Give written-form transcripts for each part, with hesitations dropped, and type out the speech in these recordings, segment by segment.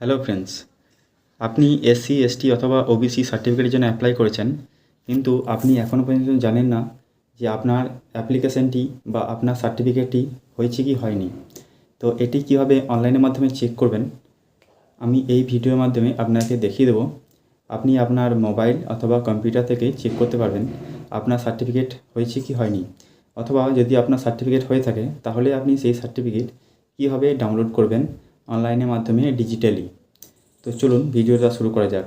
Hello friends, আপনি SC ST অথবা OBC সার্টিফিকেটের জন্য অ্যাপ্লাই করেছেন, কিন্তু আপনি এখনও পর্যন্ত জানেন না যে আপনার অ্যাপ্লিকেশানটি বা আপনার সার্টিফিকেটটি হয়েছে কি হয়নি। তো এটি কীভাবে অনলাইনের মাধ্যমে চেক করবেন, আমি এই ভিডিওর মাধ্যমে আপনাকে দেখিয়ে দেবো। আপনি আপনার মোবাইল অথবা কম্পিউটার থেকে চেক করতে পারবেন আপনার সার্টিফিকেট হয়েছে কি হয়নি, অথবা যদি আপনার সার্টিফিকেট হয়ে থাকে তাহলে আপনি সেই সার্টিফিকেট কীভাবে ডাউনলোড করবেন অনলাইনের মাধ্যমে ডিজিটালি। তো চলুন ভিডিওটা শুরু করা যাক।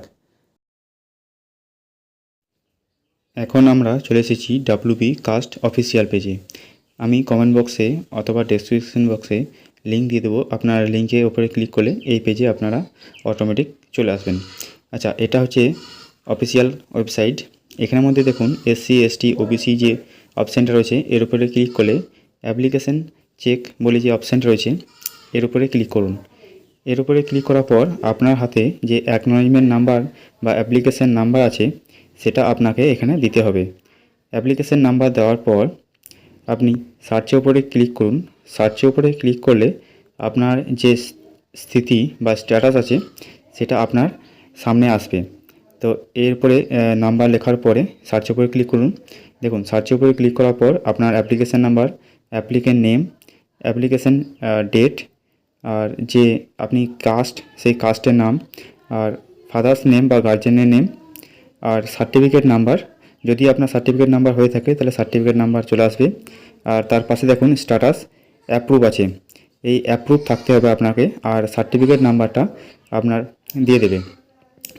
এখন আমরা চলে এসেছি ডাব্লিউবি কাস্ট অফিসিয়াল পেজে। আমি কমেন্ট বক্সে অথবা ডেসক্রিপশন বক্সে লিঙ্ক দিয়ে দেবো। আপনার লিঙ্কের উপরে ক্লিক করলে এই পেজে আপনারা অটোমেটিক চলে আসবেন। আচ্ছা, এটা হচ্ছে অফিসিয়াল ওয়েবসাইট। এখানের মধ্যে দেখুন এসসি এসটি ওবিসি যে অপশানটা রয়েছে এর উপরে ক্লিক করলে অ্যাপ্লিকেশান চেক বলে যে অপশানটা রয়েছে এর উপরে ক্লিক করুন। এর উপরে ক্লিক করার পর আপনার হাতে যে অ্যাকনোলেজমেন্ট নাম্বার বা অ্যাপ্লিকেশান নাম্বার আছে সেটা আপনাকে এখানে দিতে হবে। অ্যাপ্লিকেশান নাম্বার দেওয়ার পর আপনি সার্চের উপরে ক্লিক করুন। সার্চের উপরে ক্লিক করলে আপনার যে স্থিতি বা স্ট্যাটাস আছে সেটা আপনার সামনে আসবে। তো এরপরে নাম্বার লেখার পরে সার্চের উপরে ক্লিক করুন। দেখুন, সার্চের উপরে ক্লিক করার পর আপনার application number, applicant name, application date, আর যে আপনি কাস্ট সেই কাস্টের নাম, আর ফাদার্স নেম বা গার্জেনের নেম, আর সার্টিফিকেট নাম্বার। যদি আপনার সার্টিফিকেট নাম্বার হয়ে থাকে তাহলে সার্টিফিকেট নাম্বার চলে আসবে। আর তার পাশে দেখুন স্ট্যাটাস অ্যাপ্রুভ আছে, এই অ্যাপ্রুভ থাকতে হবে আপনাকে, আর সার্টিফিকেট নাম্বারটা আপনার দিয়ে দেবে।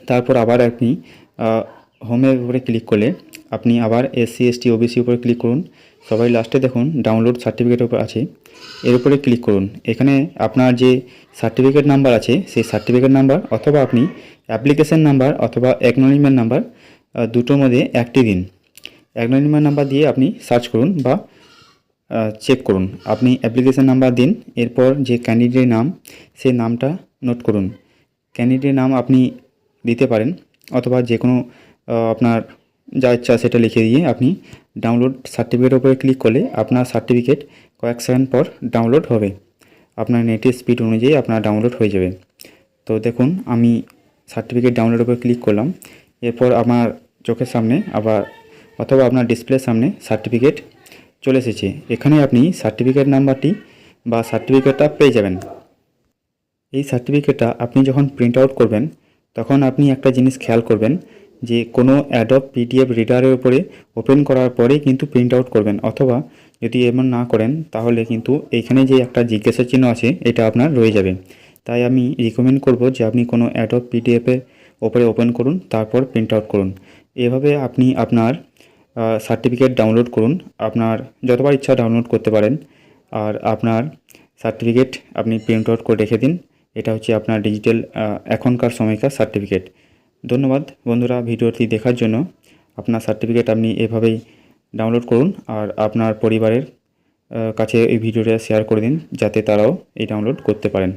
তারপর আবার আপনি হোমের উপরে ক্লিক করলে আপনি আবার এসসি এসটি ওবিসি উপরে ক্লিক করুন। সবাই লাস্টে দেখুন ডাউনলোড সার্টিফিকেটের উপর আছে, এর উপরে ক্লিক করুন। এখানে আপনার যে সার্টিফিকেট নাম্বার আছে সেই সার্টিফিকেট নাম্বার অথবা আপনি অ্যাপ্লিকেশান নাম্বার অথবা অ্যাকনোলেজমেন্ট নাম্বার দুটোর মধ্যে একটি দিন। অ্যাকনোলেজমেন্ট নাম্বার দিয়ে আপনি সার্চ করুন বা চেক করুন। আপনি অ্যাপ্লিকেশান নাম্বার দিন, এরপর যে ক্যান্ডিডেটের নাম সেই নামটা নোট করুন। ক্যান্ডিডেটের নাম আপনি দিতে পারেন অথবা যে কোনো আপনার যা ইচ্ছা সেটা লিখে দিয়ে আপনি ডাউনলোড সার্টিফিকেটের উপরে ক্লিক করলে আপনার সার্টিফিকেট কয়েক সেকেন্ড পর ডাউনলোড হবে। আপনার নেটের স্পিড অনুযায়ী আপনার ডাউনলোড হয়ে যাবে। তো দেখুন, আমি সার্টিফিকেট ডাউনলোডের উপরে ক্লিক করলাম। এরপর আমার চোখের সামনে আবার অথবা আপনার ডিসপ্লের সামনে সার্টিফিকেট চলে এসেছে। এখানে আপনি সার্টিফিকেট নাম্বারটি বা সার্টিফিকেটটা পেয়ে যাবেন। এই সার্টিফিকেটটা আপনি যখন প্রিন্ট আউট করবেন তখন আপনি একটা জিনিস খেয়াল করবেন যে কোনো অ্যাডব পিডিএফ রিডারের উপরে ওপেন করার পরেই কিন্তু প্রিন্ট আউট করবেন, অথবা যদি এমন না করেন তাহলে কিন্তু এইখানে যে একটা জিজ্ঞাসা চিহ্ন আছে এটা আপনার রয়ে যাবে। তাই আমি রিকমেন্ড করব যে আপনি কোনো অ্যাডব পিডিএফের ওপরে ওপেন করুন, তারপর প্রিন্ট আউট করুন। এভাবে আপনি আপনার সার্টিফিকেট ডাউনলোড করুন। আপনার যতবার ইচ্ছা ডাউনলোড করতে পারেন, আর আপনার সার্টিফিকেট আপনি প্রিন্ট আউট করে রেখে দিন। এটা হচ্ছে আপনার ডিজিটাল এখনকার সময়কার সার্টিফিকেট। ধন্যবাদ বন্ধুরা ভিডিওটি দেখার জন্য। আপনার সার্টিফিকেট আপনি এভাবেই ডাউনলোড করুন, আর আপনার পরিবারের কাছে এই ভিডিওটা শেয়ার করে দিন যাতে তারাও এই ডাউনলোড করতে পারেন।